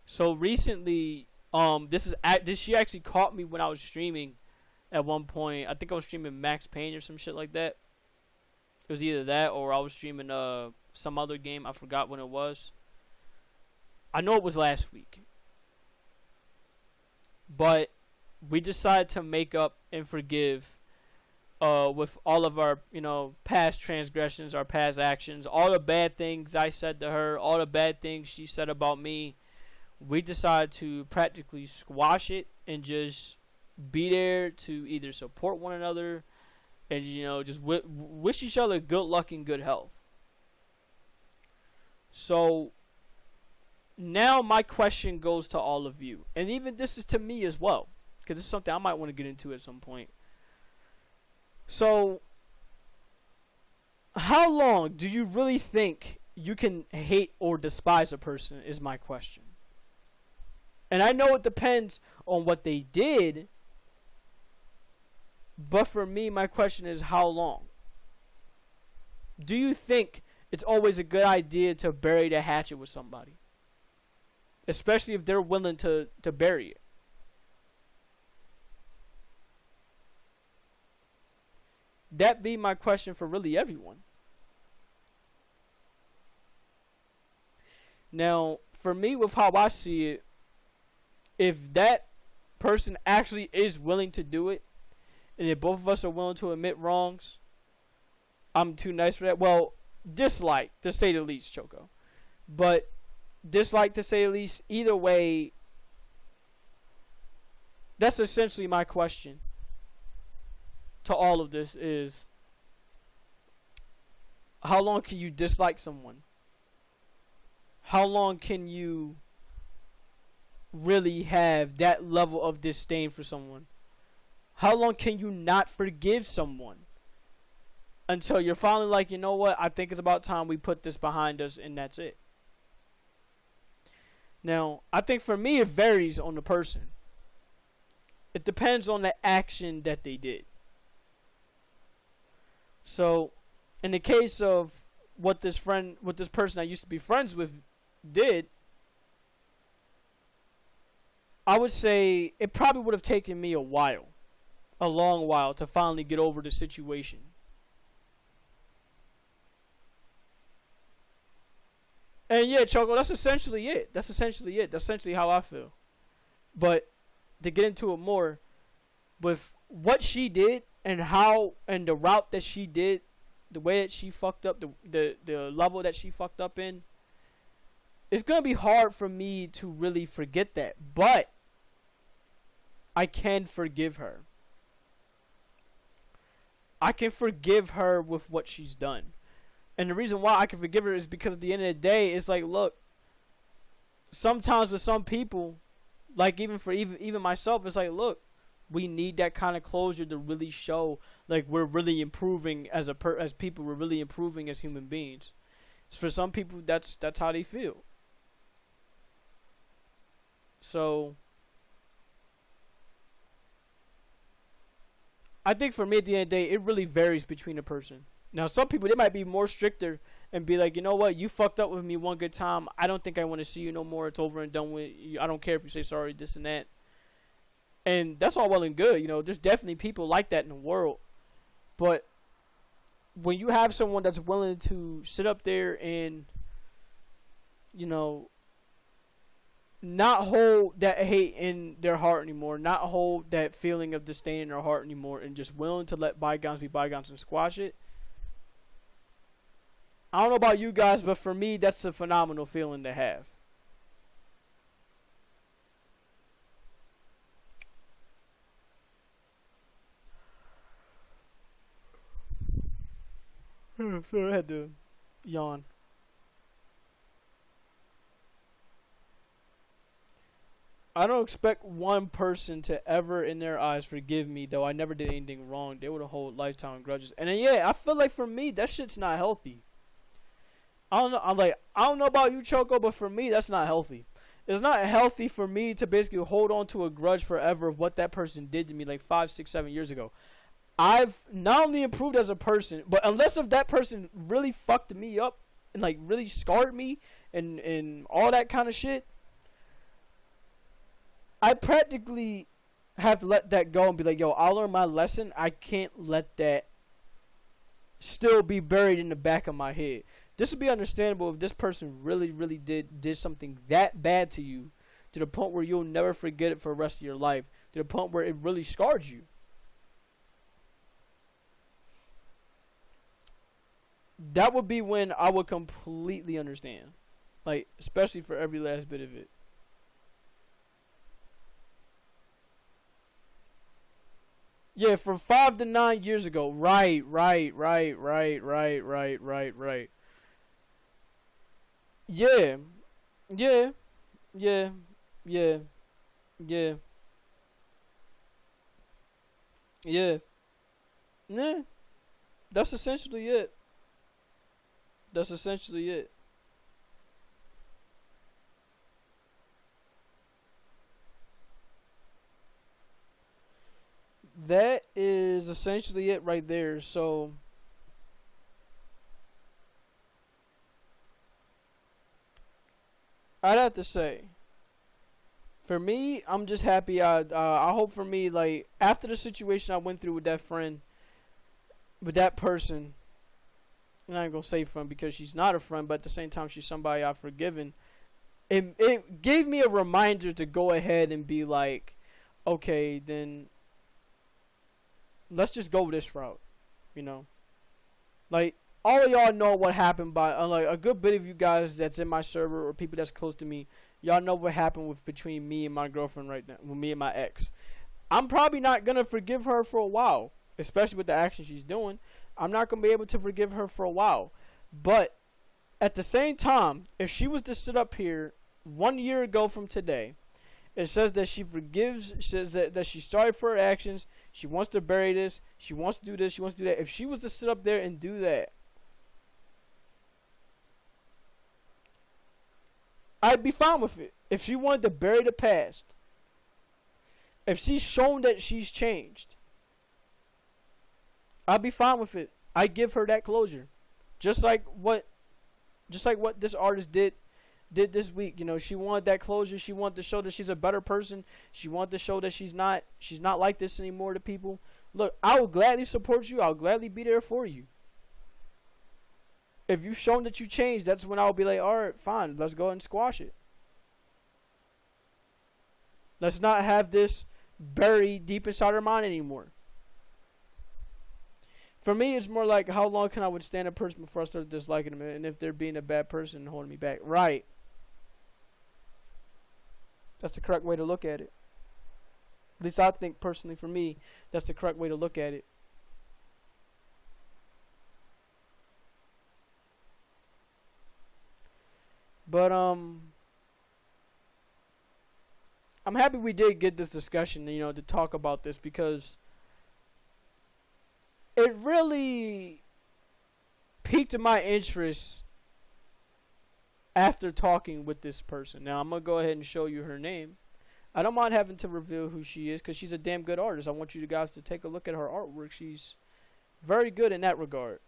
Speaker 1: So recently, she actually caught me when I was streaming at one point. I think I was streaming Max Payne or some shit like that. It was either that or I was streaming some other game. I forgot when it was. I know it was last week. But we decided to make up and forgive with all of our, past transgressions, our past actions, all the bad things I said to her, all the bad things she said about me. We decided to practically squash it and just be there to either support one another and, just wish each other good luck and good health. So now my question goes to all of you, and even this is to me as well, because it's something I might want to get into at some point. So, how long do you really think you can hate or despise a person is my question. And I know it depends on what they did, but for me, my question is how long? Do you think it's always a good idea to bury the hatchet with somebody? Especially if they're willing to bury it. That be my question for really everyone. Now, for me, with how I see it, if that person actually is willing to do it, and if both of us are willing to admit wrongs, I'm too nice for that. Well, dislike, to say the least, Choco. But dislike, to say the least, either way, that's essentially my question to all of this is, how long can you dislike someone? How long can you really have that level of disdain for someone? How long can you not forgive someone? Until you're finally like, you know what, I think it's about time we put this behind us, and that's it. Now, I think for me it varies on the person. It depends on the action that they did. So, in the case of what this person I used to be friends with did, I would say it probably would have taken me a long while to finally get over the situation. And yeah, Choco, that's essentially it. That's essentially how I feel. But to get into it more, with what she did and the route that she did, the way that she fucked up, the level that she fucked up in, it's gonna be hard for me to really forget that. But I can forgive her. I can forgive her with what she's done. And the reason why I can forgive her is because at the end of the day, it's like, look, sometimes with some people, like even myself, it's like, look, we need that kind of closure to really show like we're really improving as people, we're really improving as human beings. For some people, that's how they feel. So I think for me at the end of the day, it really varies between a person. Now, some people, they might be more stricter and be like, you know what, you fucked up with me one good time. I don't think I want to see you no more. It's over and done with. I don't care if you say sorry, this and that. And that's all well and good. You know, there's definitely people like that in the world. But when you have someone that's willing to sit up there and, you know, not hold that hate in their heart anymore, not hold that feeling of disdain in their heart anymore, and just willing to let bygones be bygones and squash it, I don't know about you guys, but for me, that's a phenomenal feeling to have. Sorry, I had to yawn. I don't expect one person to ever, in their eyes, forgive me, though I never did anything wrong. They would hold lifetime grudges. And then, yeah, I feel like for me, that shit's not healthy. I don't know. I don't know about you, Choco, but for me, that's not healthy. It's not healthy for me to basically hold on to a grudge forever of what that person did to me like 5, 6, 7 years ago. I've not only improved as a person, but unless if that person really fucked me up and like really scarred me and all that kind of shit, I practically have to let that go and be like, yo, I'll learn my lesson. I can't let that still be buried in the back of my head. This would be understandable if this person really, really did something that bad to you, to the point where you'll never forget it for the rest of your life, to the point where it really scarred you. That would be when I would completely understand. Like, especially for every last bit of it. Yeah, from 5 to 9 years ago. Right. Yeah. Yeah. Yeah. Yeah. Yeah. Yeah. Yeah. That's essentially it. That's essentially it. That is essentially it right there. So I'd have to say, for me, I'm just happy. I hope for me, like, after the situation I went through with that friend, with that person, and I ain't gonna say friend because she's not a friend, but at the same time she's somebody I've forgiven. It gave me a reminder to go ahead and be like, okay, then let's just go this route, you know. Like, all of y'all know what happened by like a good bit of you guys that's in my server or people that's close to me. Y'all know what happened between me and my girlfriend right now, with me and my ex. I'm probably not gonna forgive her for a while, especially with the action she's doing. I'm not gonna be able to forgive her for a while. But at the same time, if she was to sit up here 1 year ago from today It says that she forgives. It says that she's sorry for her actions. She wants to bury this. She wants to do this. She wants to do that. If she was to sit up there and do that, I'd be fine with it. If she wanted to bury the past, if she's shown that she's changed, I'd be fine with it. I give her that closure, just like what this artist did this week. You know, she wanted that closure. She wanted to show that she's a better person. She wanted to show that she's not like this anymore to people. Look, I will gladly support you. I'll gladly be there for you. If you've shown that you changed, that's when I'll be like, all right, fine, let's go ahead and squash it. Let's not have this buried deep inside our mind anymore. For me, it's more like, how long can I withstand a person before I start disliking them, and if they're being a bad person and holding me back. Right. That's the correct way to look at it. At least I think, personally, for me, that's the correct way to look at it. But I'm happy we did get this discussion, you know, to talk about this, because it really piqued my interest after talking with this person. Now, I'm going to go ahead and show you her name. I don't mind having to reveal who she is, because she's a damn good artist. I want you guys to take a look at her artwork. She's very good in that regard.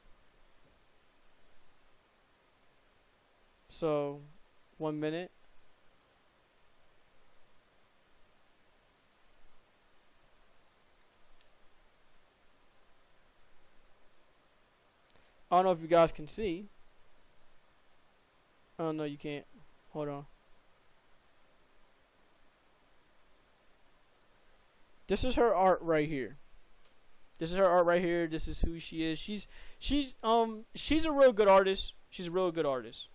Speaker 1: So, 1 minute. I don't know if you guys can see. Oh, no, you can't. Hold on. This is her art right here. This is her art right here. This is who she is. She's a real good artist. She's a real good artist.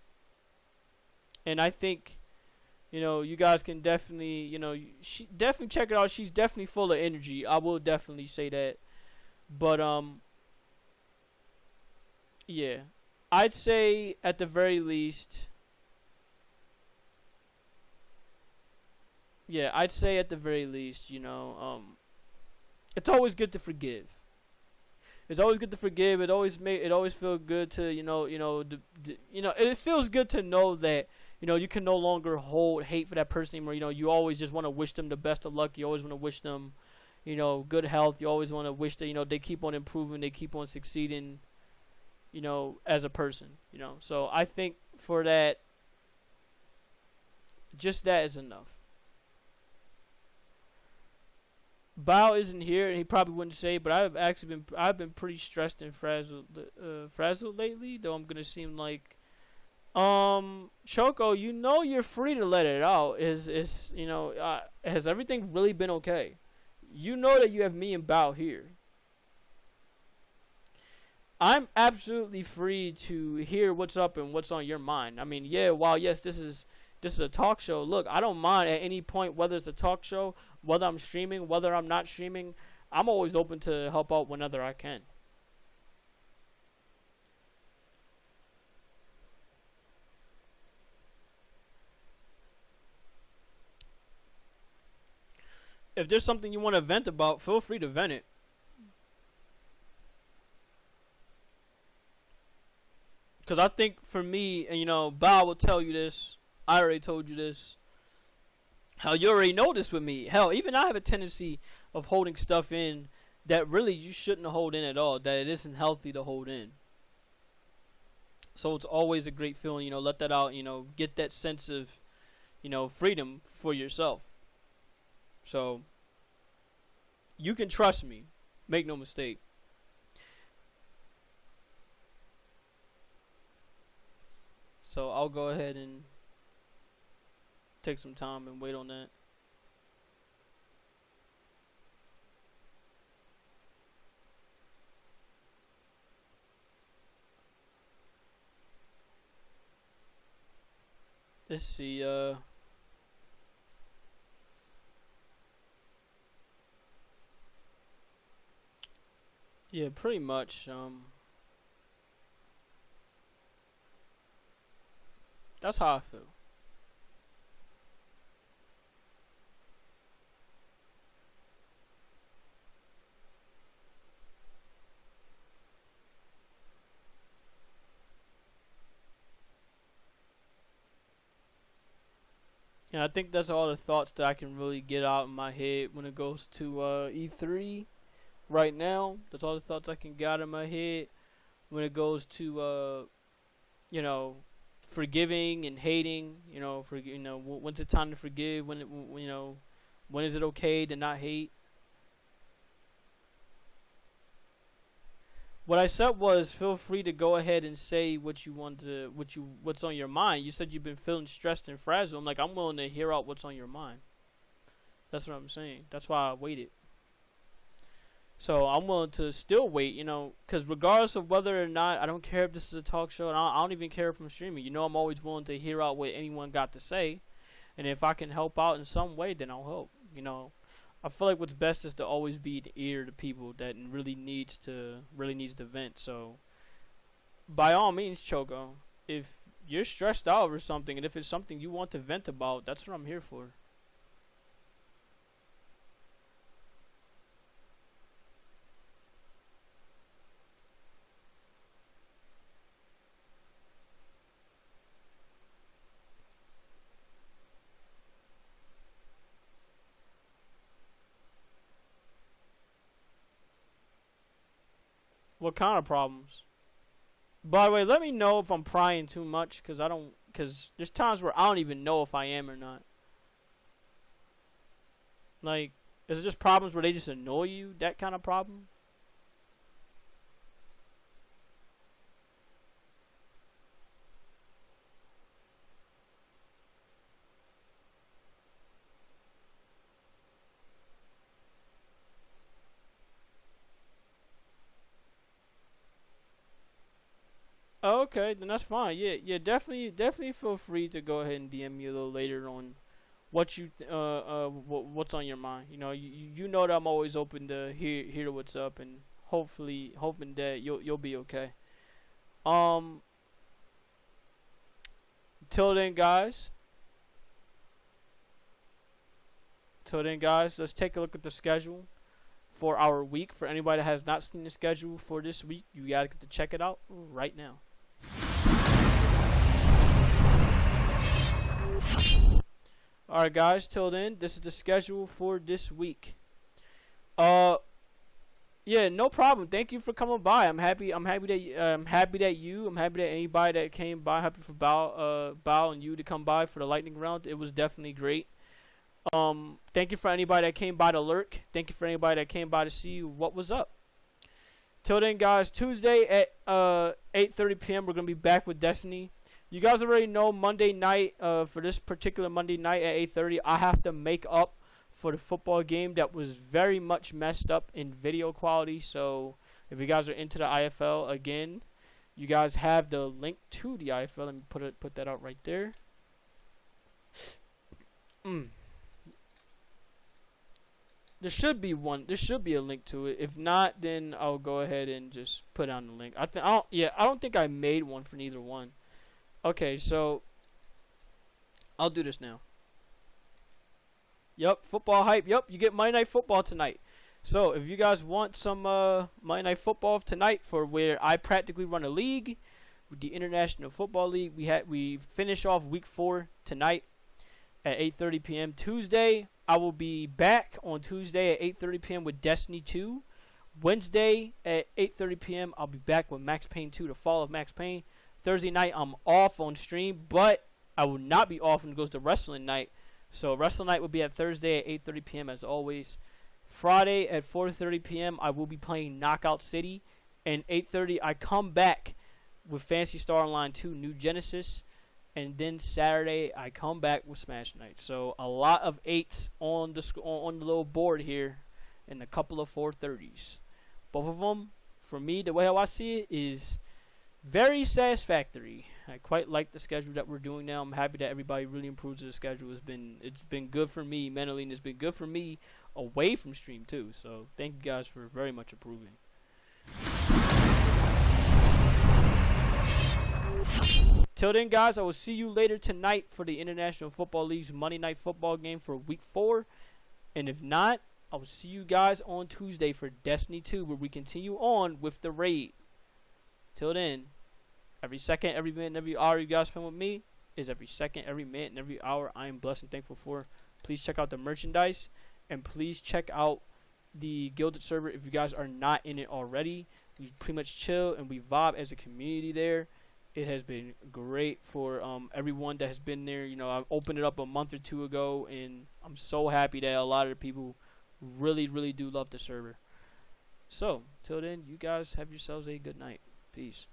Speaker 1: And I think, you know, you guys can definitely, you know, definitely check it out. She's definitely full of energy. I will definitely say that. But yeah, I'd say at the very least, you know, it's always good to forgive. It's always good to forgive. It always feels good to, it feels good to know that, you know, you can no longer hold hate for that person anymore. You know, you always just want to wish them the best of luck. You always want to wish them, you know, good health. You always want to wish that, you know, they keep on improving, they keep on succeeding, you know, as a person, you know. So I think for that, just that is enough. Bao isn't here, and he probably wouldn't say, but I've been pretty stressed and frazzled lately. Though I'm gonna seem like, Choco, you know, you're free to let it out. Has everything really been okay? You know that you have me and Bao here. I'm absolutely free to hear what's up and what's on your mind. I mean, yeah, while yes, this is a talk show. Look, I don't mind at any point whether it's a talk show, whether I'm streaming, whether I'm not streaming. I'm always open to help out whenever I can. If there's something you want to vent about, feel free to vent it. Because I think for me, and you know, Bao will tell you this. I already told you this. Hell, you already know this with me. Hell, even I have a tendency of holding stuff in that really you shouldn't hold in at all. That it isn't healthy to hold in. So it's always a great feeling, you know, let that out, you know, get that sense of, you know, freedom for yourself. So, you can trust me. Make no mistake. So I'll go ahead and take some time and wait on that. Let's see, yeah, pretty much, that's how I feel. And I think that's all the thoughts that I can really get out in my head when it goes to E3 right now. That's all the thoughts I can get out in my head when it goes to you know, forgiving and hating. You know, when's it time to forgive? When is it okay to not hate? What I said was, feel free to go ahead and say what you want to, what's on your mind. You said you've been feeling stressed and frazzled. I'm like, I'm willing to hear out what's on your mind. That's what I'm saying. That's why I waited. So I'm willing to still wait, you know, because regardless of whether or not, I don't care if this is a talk show, and I don't even care if I'm streaming. You know, I'm always willing to hear out what anyone got to say, and if I can help out in some way, then I'll help. You know, I feel like what's best is to always be the ear to people that really needs to vent. So, by all means, Choco, if you're stressed out over something, and if it's something you want to vent about, that's what I'm here for. What kind of problems? By the way, let me know if I'm prying too much, because there's times where I don't even know if I am or not. Like, is it just problems where they just annoy you? That kind of problem? Oh, okay, then that's fine. Yeah, definitely feel free to go ahead and DM me a little later on what's on your mind. You know, you know that I'm always open to hear what's up, and hoping that you'll be okay. Um, till then, guys. Let's take a look at the schedule for our week. For anybody that has not seen the schedule for this week, you gotta get to check it out right now. Alright guys, till then, this is the schedule for this week. Yeah, no problem. Thank you for coming by. I'm happy that anybody that came by, happy for Bao and you to come by for the lightning round. It was definitely great. Thank you for anybody that came by to lurk. Thank you for anybody that came by to see what was up. Till then, guys, Tuesday at 8:30 p.m. we're gonna be back with Destiny. You guys already know Monday night. For this particular Monday night at 8:30, I have to make up for the football game that was very much messed up in video quality. So if you guys are into the IFL, again, you guys have the link to the IFL. Let me put that out right there. There should be a link to it. If not, then I'll go ahead and just put on the link. I don't think I made one for neither one. Okay, so I'll do this now. Yep, football hype. Yep, you get Monday Night Football tonight. So if you guys want some Monday Night Football tonight, for where I practically run a league with the International Football League, we finish off week 4 tonight at 8:30 p.m. Tuesday, I will be back on Tuesday at 8:30 p.m. with Destiny 2. Wednesday at 8:30 p.m. I'll be back with Max Payne 2, The Fall of Max Payne. Thursday night I'm off on stream, but I will not be off when it goes to wrestling night. So wrestling night will be at Thursday at 8:30 p.m. as always. Friday at 4:30 p.m. I will be playing Knockout City, and 8:30 I come back with Fantasy Star Online 2 New Genesis. And then Saturday, I come back with Smash Night. So a lot of 8s on the little board here, and a couple of 4:30s. Both of them, for me, the way how I see it, is very satisfactory. I quite like the schedule that we're doing now. I'm happy that everybody really improves the schedule. It's been good for me mentally, and it's been good for me away from stream too. So thank you guys for very much approving. Till then, guys, I will see you later tonight for the International Football League's Monday Night Football game for Week 4. And if not, I will see you guys on Tuesday for Destiny 2, where we continue on with the raid. Till then, every second, every minute, every hour you guys spend with me, is every second, every minute, and every hour I am blessed and thankful for. Please check out the merchandise, and please check out the Gilded server if you guys are not in it already. We pretty much chill and we vibe as a community there. It has been great for everyone that has been there. You know, I opened it up a month or two ago, and I'm so happy that a lot of the people really, really do love the server. So, till then, you guys have yourselves a good night. Peace.